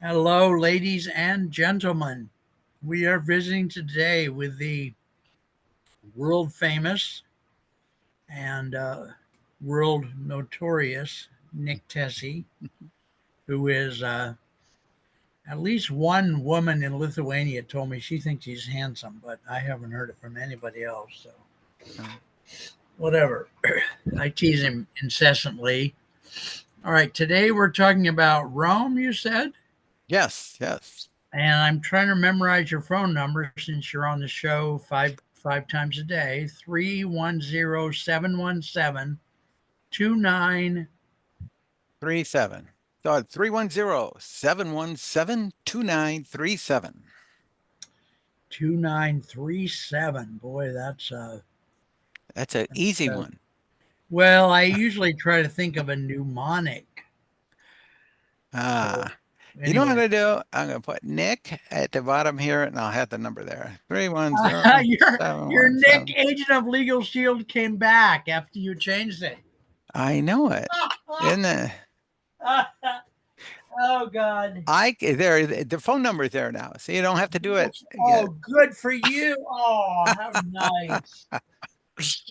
Hello, ladies and gentlemen. We are visiting today with the world famous and world notorious Nick Tesi, who is at least one woman in Lithuania told me she thinks he's handsome, but I haven't heard it from anybody else. So, Oh, whatever. I tease him incessantly. All right, today we're talking about Rome, you said? yes, yes. And I'm trying to memorize your phone number since you're on the show five times a day. 310-717-2929. 37. So 310-717-2937. Boy, That's an easy uh, one. well, I usually try to think of a mnemonic. So Ah, you know what I'm anyway, gonna do? I'm gonna put Nick at the bottom here, and I'll have the number there. 310 your Nick 717. agent of Legal Shield came back after you changed it. I know it. Isn't it? Oh God. There, the phone number is there now, so you don't have to do it Oh, again. good for you. Oh, how nice. All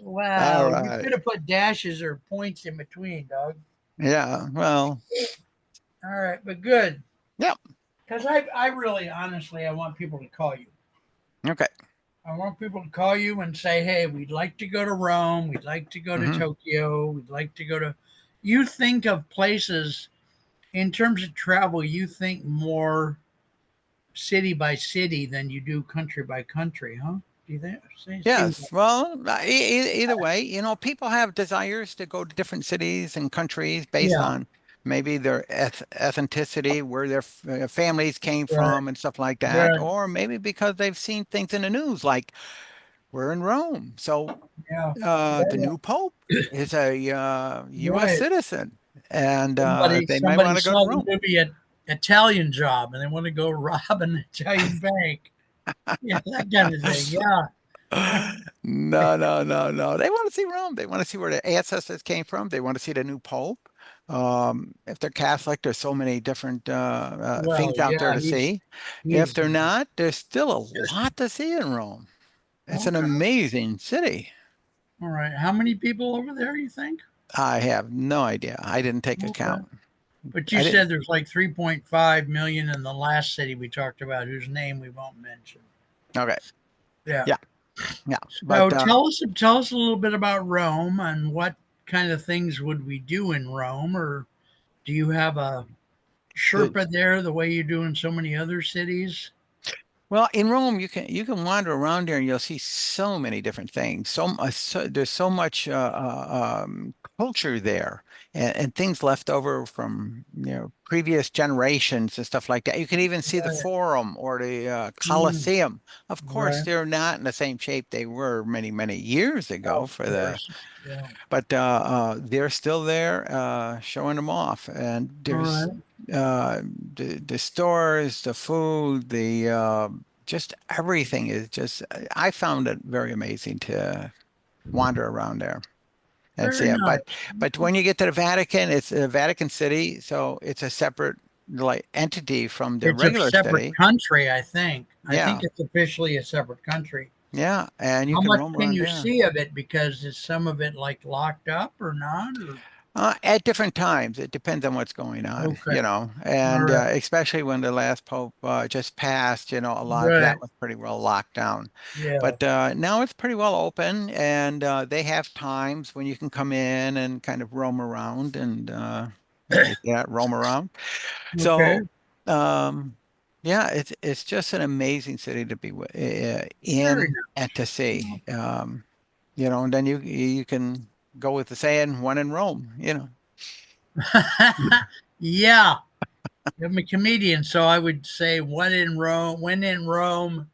Wow. You right. could have put dashes or points in between, Doug. Yeah. Well. All right, but good. Yep. Because I really, honestly, I want people to call you. Okay. I want people to call you and say, hey, we'd like to go to Rome. We'd like to go to Hmm. Tokyo. We'd like to go to. You think of places in terms of travel, you think more city by city than you do country by country, huh? Do you think? Seems Yes. like, Well, either way, people have desires to go to different cities and countries based yeah, on maybe their ethnicity, where their families came right, from and stuff like that, right. or maybe because they've seen things in the news, like we're in Rome. So Yeah, yeah, the yeah. new pope is a U.S. Right. citizen, and Somebody they might somebody want to go to saw the Rome. movie Italian Job and they want to go rob an Italian bank. Yeah, that kind of thing. Yeah. No, no, no, no. They want to see Rome. They want to see where their ancestors came from. They want to see the new pope. If they're Catholic, there's so many different Well, things out there yeah, to see. If he's they're not, there's still a lot to see in Rome. It's an okay. amazing city. All right. How many people over there you think? I have no idea. I didn't take Okay. account. But you I didn't. said there's like 3.5 million in the last city we talked about, whose name we won't mention. Okay. Yeah. Yeah. Yeah. So But tell us a little bit about Rome and what kind of things would we do in Rome, or do you have a the Sherpa there the way you do in so many other cities? Well, in Rome, you can wander around there and you'll see so many different things. There's so much culture there, and things left over from previous generations and stuff like that. You can even see the Right. Forum or the Mm, Colosseum. Of course, right. they're not in the same shape they were many, many years ago Of for the, course. Yeah. but they're still there showing them off. And All there's right. the stores, the food, the just everything is just. I found it very amazing to wander around there and see Very it. But nice. when you get to the Vatican, it's a Vatican City, so it's a separate like entity from the It's a regular separate city. country, I think. I think Yeah, it's officially a separate country. yeah, and you How can much roam can around you there. see of it? Because is some of it like locked up or not? Or At different times, it depends on what's going on, okay. All and right. especially when the last pope just passed, a lot of Right. that was pretty well locked down. Yeah. But now it's pretty well open, and they have times when you can come in and kind of roam around and yeah, roam around. Okay. So, um, yeah, it's just an amazing city to be Very in and to see. And then you can go with the saying, "One in Rome." nice. Yeah. I'm a comedian, so I would say when in Rome,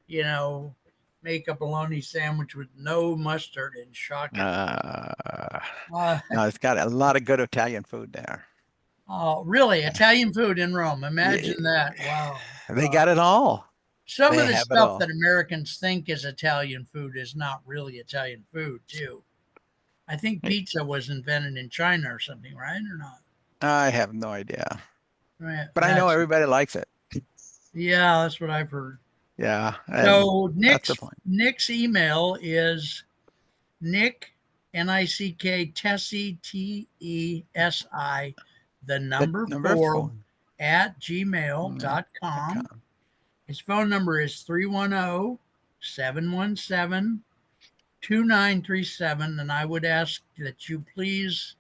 you know, make a bologna sandwich with no mustard and shock it. Uh, Uh, no, it's got a lot of good Italian food there. oh, really? Italian food in Rome. Yeah, Imagine that. Wow. they got it all. Some of They the have it stuff all. that Americans think is Italian food is not really Italian food, too. I think pizza was invented in China or something, right? Or not? I have no idea. Right, But I know that's everybody likes it. yeah, that's what I've heard. Yeah, and So that's the point. Nick's email is Nick Nick Tesi Tesi, the The number number four 4. at gmail.com. .com. His phone number is 310-717-2937. And I would ask that you please,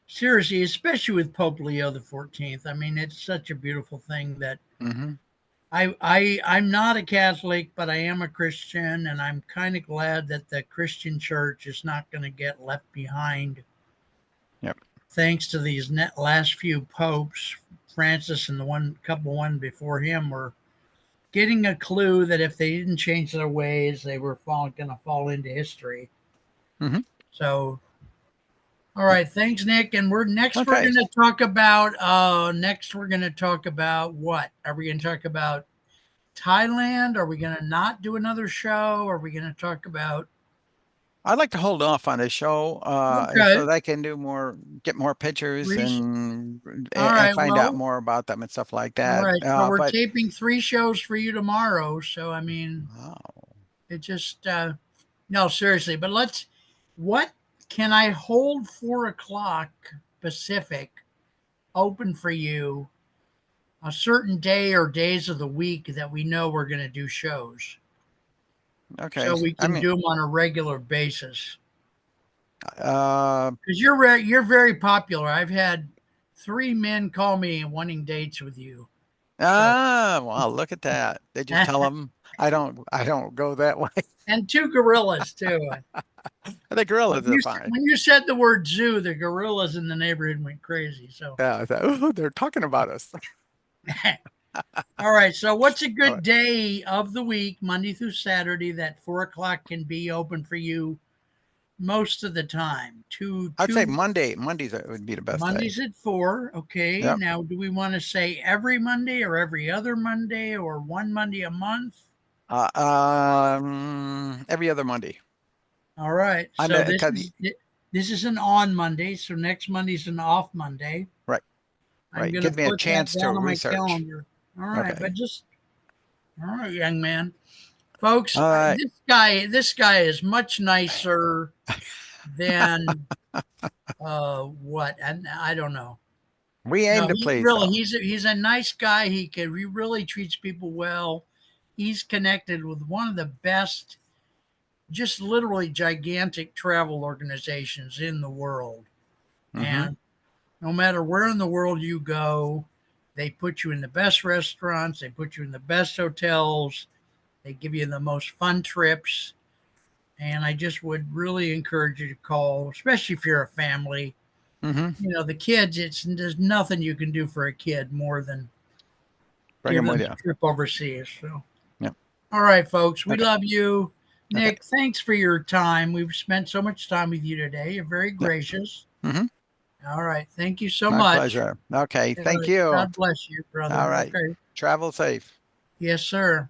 seriously, especially with Pope Leo the 14th. I mean, it's such a beautiful thing that Mm-hmm. I'm not a Catholic, but I am a Christian, and I'm kind of glad that the Christian church is not going to get left behind Yep. thanks to these last few popes. Francis and the one before him were getting a clue that if they didn't change their ways, they were going to fall into history. Mm-hmm. So, all Yep. right, thanks, Nick. And we're Okay. going to talk about we're going to talk about what? Are we going to talk about Thailand? Are we going to not do another show? Are we going to talk about? I'd like to hold off on this show Okay, so that I can get more pictures Reese. and All and right. find out Well, more about them and stuff like all that. right. So we're But taping 3 shows for you tomorrow. So I mean, wow. it just no, seriously. But let's. What can I hold 4 o'clock Pacific open for you? A certain day or days of the week that we know we're going to do shows, so Okay. we I can mean, do them on a regular basis. uh, Because you're very popular. I've had 3 men call me wanting dates with you. So wow, look at that. They just tell them I don't go that way. and 2 gorillas too. The gorillas are fine. When you said the word zoo, the gorillas in the neighborhood went crazy. So Yeah, I thought, oh, they're talking about us. all right. So what's a All right. good day of the week, Monday through Saturday, that 4 o'clock can be open for you most of the time? I'd say Two Mondays would be the best day. Mondays at 4. Okay. Yep. Now, do we want to say every Monday or every other Monday or one Monday a month? Every other Monday. All right. I'm So because this is an on Monday. So next Monday's an off Monday. right, I'm right. going to Gives me a put that chance to down on my research. calendar. All right, but Okay. just all right, young man, folks. All right. This guy is much nicer than what? And I don't know. We No, aim to please though. he's a nice guy. He really treats people well. He's connected with one of the best, just literally gigantic travel organizations in the world. Mm-hmm. And no matter where in the world you go, they put you in the best restaurants, they put you in the best hotels, they give you the most fun trips. And I just would really encourage you to call, especially if you're a family. Mm-hmm. You know, the kids, there's nothing you can do for a kid more than Bring give them them with a you. trip overseas. So, Yep. all right, folks, we Okay. love you. Okay. Nick, thanks for your time. We've spent so much time with you today. You're very Yep. gracious. Mm-hmm. All right. Thank you so My much. pleasure. Okay. All Thank right. you. God bless you, All brother. right. Okay. Travel safe. Yes, sir.